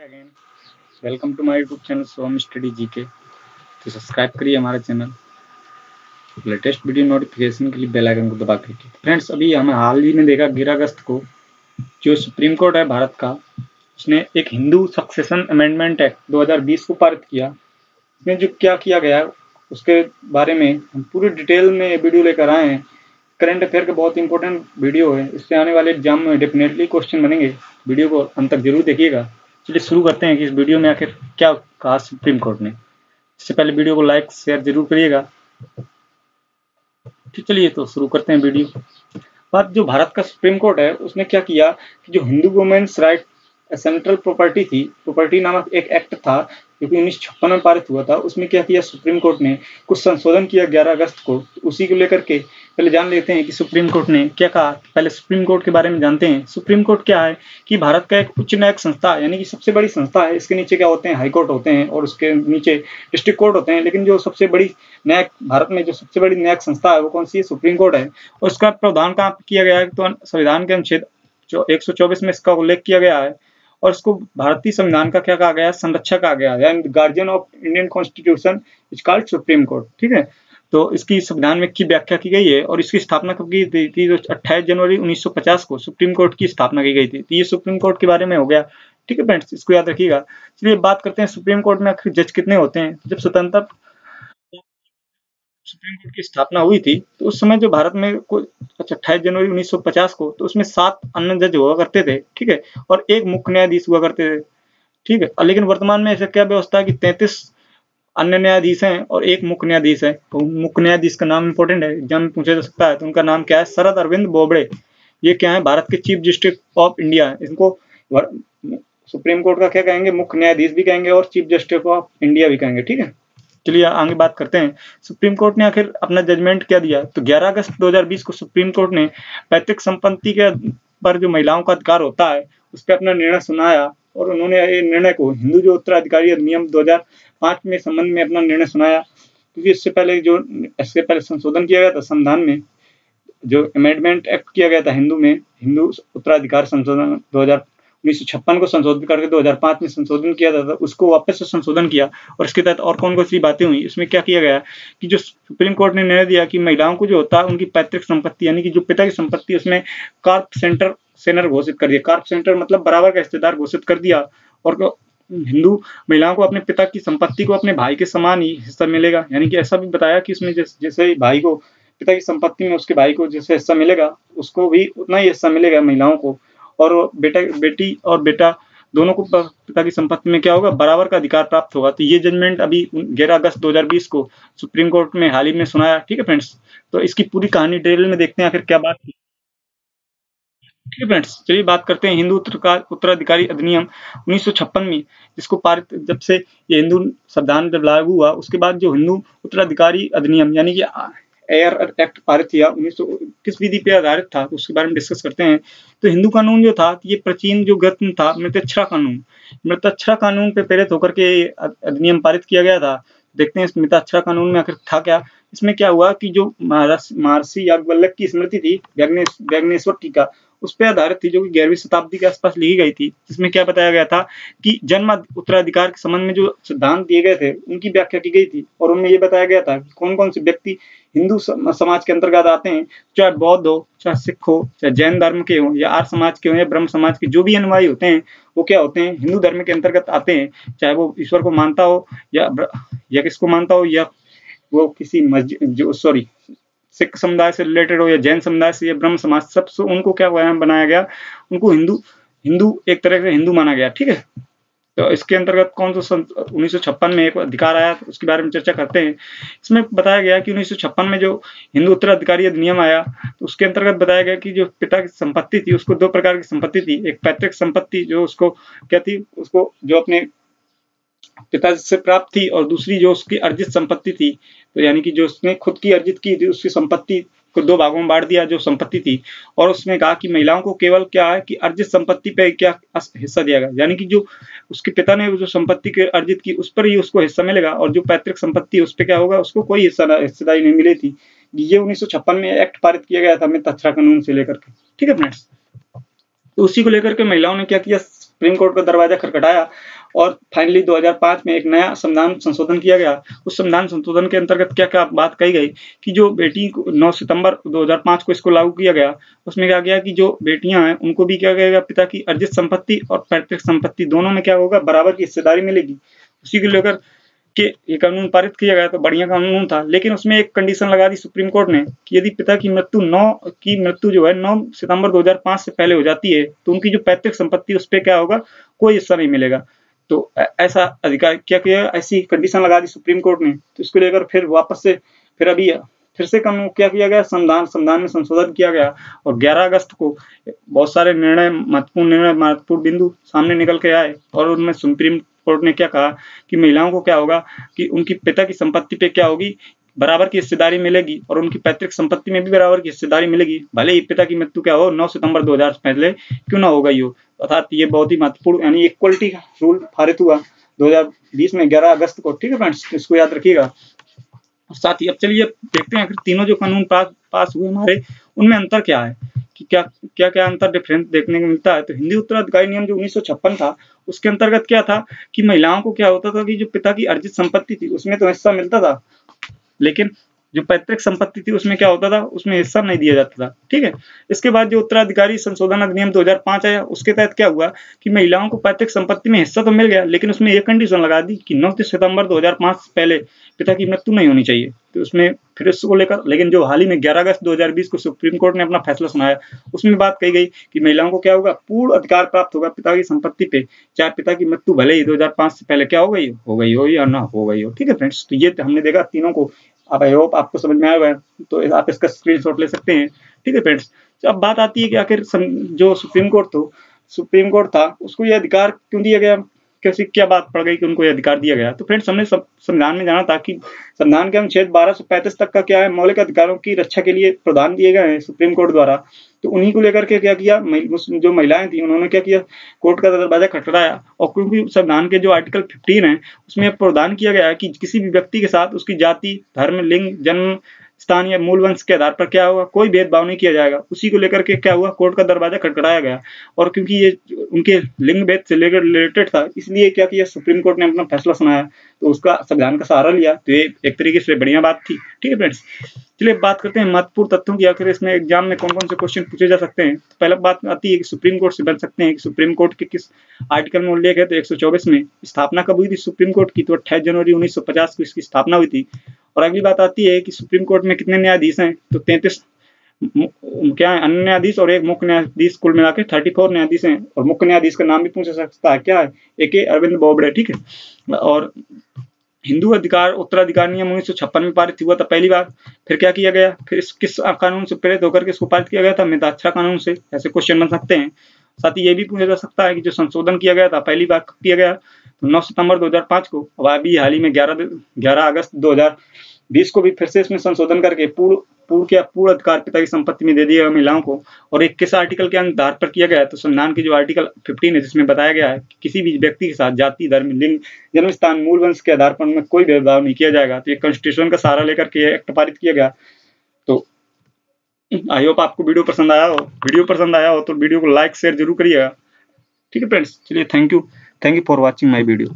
Again welcome to my YouTube channel सोम study GK. तो subscribe करिए हमारा चैनल, लेटेस्ट वीडियो नोटिफिकेशन के लिए बेल आइकन को दबा करके। फ्रेंड्स, अभी हमें हाल ही में देखा 11 अगस्त को जो सुप्रीम कोर्ट है भारत का, उसने एक हिंदू सक्सेशन अमेंडमेंट एक्ट 2020 को पारित किया। इसमें जो क्या किया गया उसके बारे में हम पूरी डिटेल में वीडियो लेकर आए हैं। करंट अफेयर का बहुत इंपॉर्टेंट वीडियो है, इससे आने वाले एग्जाम में डेफिनेटली क्वेश्चन बनेंगे। वीडियो को अंत तक जरूर देखिएगा। चलिए शुरू करते हैं कि इस वीडियो में आखिर क्या कहा सुप्रीम कोर्ट ने। इससे पहले वीडियो को लाइक शेयर जरूर करिएगा। तो चलिए तो शुरू करते हैं वीडियो। बात जो भारत का सुप्रीम कोर्ट है उसने क्या किया कि जो Hindu women's right central property थी, प्रॉपर्टी नामक एक एक्ट था जो कि 1956 में पारित हुआ था। उसमें क्या किया सुप्रीम कोर्ट ने, कुछ संशोधन किया 11 अगस्त को। उसी को लेकर के पहले जान लेते हैं कि सुप्रीम कोर्ट ने क्या कहा। पहले सुप्रीम कोर्ट के बारे में जानते हैं। सुप्रीम कोर्ट क्या है कि भारत का एक उच्च न्यायिक संस्था है, यानी कि सबसे बड़ी संस्था है। इसके नीचे क्या होते हैं, हाई कोर्ट होते हैं और उसके नीचे डिस्ट्रिक्ट कोर्ट होते हैं। लेकिन जो सबसे बड़ी न्यायिक, भारत में जो सबसे बड़ी न्यायिक संस्था है वो कौन सी है, सुप्रीम कोर्ट है। और इसका प्रावधान कहाँ किया गया है, तो संविधान के अनुच्छेद 124 में इसका उल्लेख किया गया है। और इसको भारतीय संविधान का क्या कहा गया है, संरक्षक कहा गया है। Guardian of Indian constitution is called supreme court. ठीक है, तो इसकी संविधान में की व्याख्या की गई है। और इसकी स्थापना कब की गई थी, 28 जनवरी 1950 को सुप्रीम कोर्ट की स्थापना की गई थी। तो ये सुप्रीम कोर्ट के बारे में हो गया। ठीक है फ्रेंड्स, इसको याद रखिएगा। चलिए बात करते हैं सुप्रीम कोर्ट में आखिर जज कितने होते हैं। जब स्वतंत्र सुप्रीम कोर्ट की स्थापना हुई थी तो उस समय जो भारत में 28 जनवरी 1950 को, तो उसमें 7 अन्य जज हुआ करते थे। ठीक है, और एक मुख्य न्यायाधीश हुआ करते थे। ठीक है, लेकिन वर्तमान में ऐसा क्या व्यवस्था है कि 33 अन्य न्यायाधीश हैं और एक मुख्य न्यायाधीश है। तो मुख्य न्यायाधीश का नाम इंपॉर्टेंट है, एग्जाम में पूछा जा सकता है। तो उनका नाम क्या है, शरद अरविंद बोबड़े। ये क्या है, भारत के चीफ जस्टिस ऑफ इंडिया है। इनको सुप्रीम कोर्ट का क्या कहेंगे, मुख्य न्यायाधीश भी कहेंगे और चीफ जस्टिस ऑफ इंडिया भी कहेंगे। ठीक है, चलिए आगे बात करते हैं सुप्रीम कोर्ट ने आखिर अपना जजमेंट क्या दिया। तो 11 अगस्त 2020 को सुप्रीम कोर्ट ने पैतृक संपत्ति के पर जो महिलाओं का अधिकार होता है उस पर अपना निर्णय सुनाया। और उन्होंने ये निर्णय को हिंदू जो उत्तराधिकारी अधिनियम 2005 में संबंध में अपना निर्णय सुनाया। क्योंकि इससे पहले संशोधन किया गया था संविधान में, जो अमेंडमेंट एक्ट किया गया था हिंदू उत्तराधिकार संशोधन 1956 को संशोधित करके 2005 में संशोधन किया था, उसको वापस से संशोधन किया। और इसके तहत और कौन कौन सी बातें हुई, इसमें क्या किया गया कि जो सुप्रीम कोर्ट ने निर्णय दिया कि महिलाओं को जो होता है उनकी पैतृक संपत्ति, यानी कि जो पिता की संपत्ति, उसमें कार्प सेनर घोषित कर दिया। कार्प सेंटर मतलब बराबर का हिस्सेदार घोषित कर दिया। और हिंदू महिलाओं को अपने पिता की संपत्ति को अपने भाई के समान ही हिस्सा मिलेगा। यानी कि ऐसा भी बताया कि उसमें जैसे भाई को पिता की संपत्ति में उसके भाई को जैसे हिस्सा मिलेगा, उसको भी उतना ही हिस्सा मिलेगा महिलाओं को। और बेटी और बेटा दोनों को पिता की संपत्ति में क्या होगा, बराबर का अधिकार प्राप्त होगा। तो ये जजमेंट अभी 11 अगस्त 2020 को सुप्रीम कोर्ट में हाल ही में सुनाया। ठीक है फ्रेंड्स, तो इसकी पूरी कहानी डिटेल में देखते हैं आखिर क्या बात थी। ठीक है फ्रेंड्स, चलिए बात करते हैं हिंदू उत्तराधिकारी अधिनियम 1956 में, जिसको पारित, जब से ये हिंदू संविधान जब लागू हुआ उसके बाद जो हिंदू उत्तराधिकारी अधिनियम यानी कि एयर एक्ट पारित किया 1900, किस विधि पे आधारित था तो उसके बारे में डिस्कस करते हैं। तो हिंदू कानून जो था ये प्राचीन जो ग्रंथ था मृतच्छ्रा कानून पे प्रेरित होकर के अधिनियम पारित किया गया था। देखते हैं इस मृतच्छ्रा कानून में आखिर था क्या। इसमें क्या हुआ कि जो महर्षि याज्ञवल्क्य की स्मृति थी, याज्ञेश्वर टीका, उस पर आधारित थी, जो कि 11वीं शताब्दी के आसपास लिखी गई थी। इसमें क्या बताया गया था कि जन्म उत्तराधिकार के संबंध में जो सिद्धांत दिए गए थे उनकी व्याख्या की गई थी। और उनमें ये बताया गया था कि कौन कौन से व्यक्ति हिंदू समाज के अंतर्गत आते हैं, चाहे बौद्ध हो, चाहे सिख हो, चाहे जैन धर्म के हो, या आर्य समाज के हो, या ब्रह्म समाज के जो भी अनुयायी होते हैं वो क्या होते हैं, हिंदू धर्म के अंतर्गत आते हैं। चाहे वो ईश्वर को मानता हो या किसको मानता हो, या वो किसी मस्जिद जो सिख समुदाय से रिलेटेड हो, या जैन समुदाय से, या ब्रह्म समाज, सब उनको क्या बनाया गया, उनको हिंदू एक तरह से हिंदू माना गया। ठीक है, तो इसके अंतर्गत कौन सा 1956 में एक अधिकार आया, तो उसके बारे में चर्चा करते हैं। इसमें बताया गया कि 1956 में जो हिंदू उत्तराधिकारी अधिनियम आया तो उसके अंतर्गत बताया गया कि जो पिता की संपत्ति थी उसको 2 प्रकार की संपत्ति थी। एक पैतृक संपत्ति जो उसको क्या थी, उसको जो अपने पिता से प्राप्त थी, और दूसरी जो उसकी अर्जित संपत्ति थी, तो यानी कि जो उसने खुद की अर्जित की थी उसकी संपत्ति को 2 भागों में बांट दिया जो संपत्ति थी। और उसमें कहा कि महिलाओं को केवल क्या है कि अर्जित संपत्ति पे क्या हिस्सा दिया गया, यानी कि जो उसके पिता ने जो संपत्ति के अर्जित की उस पर ही उसको हिस्सा मिलेगा, और जो पैतृक संपत्ति उस पर क्या होगा, उसको कोई हिस्सेदारी नहीं मिली थी। ये 1956 में एक्ट पारित किया गया था मृतच्छ्रा कानून से लेकर के। ठीक है फ्रेंड्स, तो उसी को लेकर के महिलाओं ने क्या किया, सुप्रीम कोर्ट का दरवाजा खटखटाया और फाइनली 2005 में एक नया संविधान संशोधन किया गया। उस संविधान संशोधन के अंतर्गत क्या क्या बात कही गई कि जो बेटी को 9 सितंबर 2005 को इसको लागू किया गया, उसमें क्या गया कि जो बेटियां हैं उनको भी क्या कहेगा पिता की अर्जित संपत्ति और पैतृक संपत्ति दोनों में क्या होगा, बराबर की हिस्सेदारी मिलेगी। उसी को लेकर कि ये कानून पारित किया गया, तो बढ़िया कानून था। लेकिन उसमें एक कंडीशन लगा दी सुप्रीम कोर्ट ने कि यदि पिता की मृत्यु जो है 9 सितंबर 2005 से पहले हो जाती है तो उनकी जो पैतृक संपत्ति उस पर क्या होगा, कोई हिस्सा नहीं मिलेगा। तो ऐसा अधिकार क्या किया, ऐसी कंडीशन लगा दी सुप्रीम कोर्ट ने। तो इसको लेकर फिर वापस से फिर से कानून क्या किया गया, संविधान में संशोधन किया गया और 11 अगस्त को बहुत सारे महत्वपूर्ण बिंदु सामने निकल के आए और उनमें सुप्रीम कोर्ट ने क्या कहा कि महिलाओं को क्या होगा कि उनकी पिता की संपत्ति पे क्या होगी, बराबर की हिस्सेदारी मिलेगी और उनकी पैतृक संपत्ति में भी बराबर की हिस्सेदारी मिलेगी, भले ही पिता की मृत्यु क्या हो 9 सितंबर 2000 से पहले क्यों ना हो गई हो। अर्थात ये बहुत ही महत्वपूर्ण यानी इक्वलिटी का रूल पारित हुआ 2020 में 11 अगस्त को। ठीक है फ्रेंड्स, इसको याद रखिएगा। साथ ही अब चलिए देखते हैं तीनों जो कानून पास हुए हमारे, उनमें अंतर क्या है कि क्या अंतर डिफरेंस देखने को मिलता है। तो हिंदी उत्तराधिकारी नियम जो 1956 था उसके अंतर्गत क्या था कि महिलाओं को क्या होता था कि जो पिता की अर्जित संपत्ति थी उसमें तो हिस्सा मिलता था, लेकिन जो पैतृक संपत्ति थी उसमें क्या होता था, उसमें हिस्सा नहीं दिया जाता था। ठीक है, इसके बाद जो उत्तराधिकारी संशोधन अधिनियम 2005 आया, उसके तहत क्या हुआ कि महिलाओं को पैतृक संपत्ति में हिस्सा तो मिल गया, लेकिन उसमें एक कंडीशन लगा दी कि 9 सितंबर 2005 से पहले पिता की मृत्यु नहीं होनी चाहिए। तो उसमें फिर इसको लेकर, लेकिन जो हाल ही में 11 अगस्त 2020 को सुप्रीम कोर्ट ने अपना फैसला सुनाया, उसमें बात कही गई कि महिलाओं को क्या होगा, पूर्ण अधिकार प्राप्त होगा पिता की संपत्ति पे, चाहे पिता की मृत्यु भले ही 2005 से पहले क्या हो गई हो या ना हो गई हो। ठीक है फ्रेंड्स, तो ये हमने देखा तीनों को। अब आई होप आपको समझ में आया हुआ है, तो आप इसका स्क्रीनशॉट ले सकते हैं। ठीक है फ्रेंड्स, तो अब बात आती है कि आखिर जो सुप्रीम कोर्ट था उसको ये अधिकार क्यों दिया गया, कैसी क्या बात पड़ गई कि उनको ये अधिकार दिया गया। तो फ्रेंड्स, हमने संविधान में जाना था कि संविधान के अनुच्छेद 12 से 35 तक का क्या है, मौलिक अधिकारों की रक्षा के लिए प्रावधान दिए गए हैं सुप्रीम कोर्ट द्वारा। तो उन्हीं को लेकर के क्या किया, जो महिलाएं थी उन्होंने क्या किया, कोर्ट का दरवाजा खटखटाया। और क्योंकि संविधान के जो आर्टिकल 15 है उसमें प्रावधान किया गया है कि किसी भी व्यक्ति के साथ उसकी जाति, धर्म, लिंग, जन्म स्थान या मूल वंश के आधार पर क्या होगा, कोई भेदभाव नहीं किया जाएगा। उसी को लेकर के क्या हुआ, कोर्ट का दरवाजा खटखटाया गया। और क्योंकि ये उनके लिंग भेद से रिलेटेड था, इसलिए क्या किया, सुप्रीम कोर्ट ने अपना फैसला सुनाया, तो उसका संविधान का सहारा लिया। तो ये एक तरीके से बढ़िया बात थी। ठीक है फ्रेंड्स, चलिए बात करते हैं महत्वपूर्ण तथ्यों की, आखिर इसमें एग्जाम में कौन कौन से क्वेश्चन पूछे जा सकते हैं। तो पहला बात आती है कि सुप्रीम कोर्ट से बन सकते हैं कि सुप्रीम कोर्ट के किस आर्टिकल में उल्लेख है। तो 124 में स्थापना कब हुई थी सुप्रीम कोर्ट की, तो 28 जनवरी 1950 को इसकी स्थापना हुई थी। और अगली बात आती है कि सुप्रीम कोर्ट में कितने न्यायाधीश हैं, तो 33 क्या है, अन्य न्यायाधीश और एक मुख्य न्यायाधीश, कुल मिलाकर 34 न्यायाधीश हैं। और मुख्य न्यायाधीश का नाम भी पूछा सकता है, क्या है, A.K. अरविंद बोबड़े। ठीक है, और हिंदू उत्तराधिकार नियम 1956 में पारित हुआ था पहली बार। फिर क्या किया गया, फिर किस कानून से प्रेरित होकर के इसको पारित किया गया था, मिताक्षरा कानून से। ऐसे क्वेश्चन बन सकते हैं। साथ ही ये भी पूछा जा सकता है कि जो संशोधन किया गया था पहली बार कब किया गया, तो 9 सितंबर 2005 को। अब अभी हाल ही में 11 अगस्त 2020 को भी फिर से इसमें संशोधन करके पूर्ण अधिकार पिता की संपत्ति में दे दिया महिलाओं को। और एक किस आर्टिकल के आधार पर किया गया है, तो संविधान के जो आर्टिकल 15 है जिसमें बताया गया है कि किसी भी व्यक्ति के साथ जाति, धर्म, लिंग, जन्म स्थान, मूल वंश के आधार पर उनमें कोई भेदभाव नहीं किया जाएगा। तो ये कॉन्स्टिट्यूशन का सहारा लेकर के एक्ट पारित किया गया। तो आई होप आपको वीडियो पसंद आया हो तो वीडियो को लाइक शेयर जरूर करिएगा। ठीक है फ्रेंड्स, चलिए thank you for watching my video.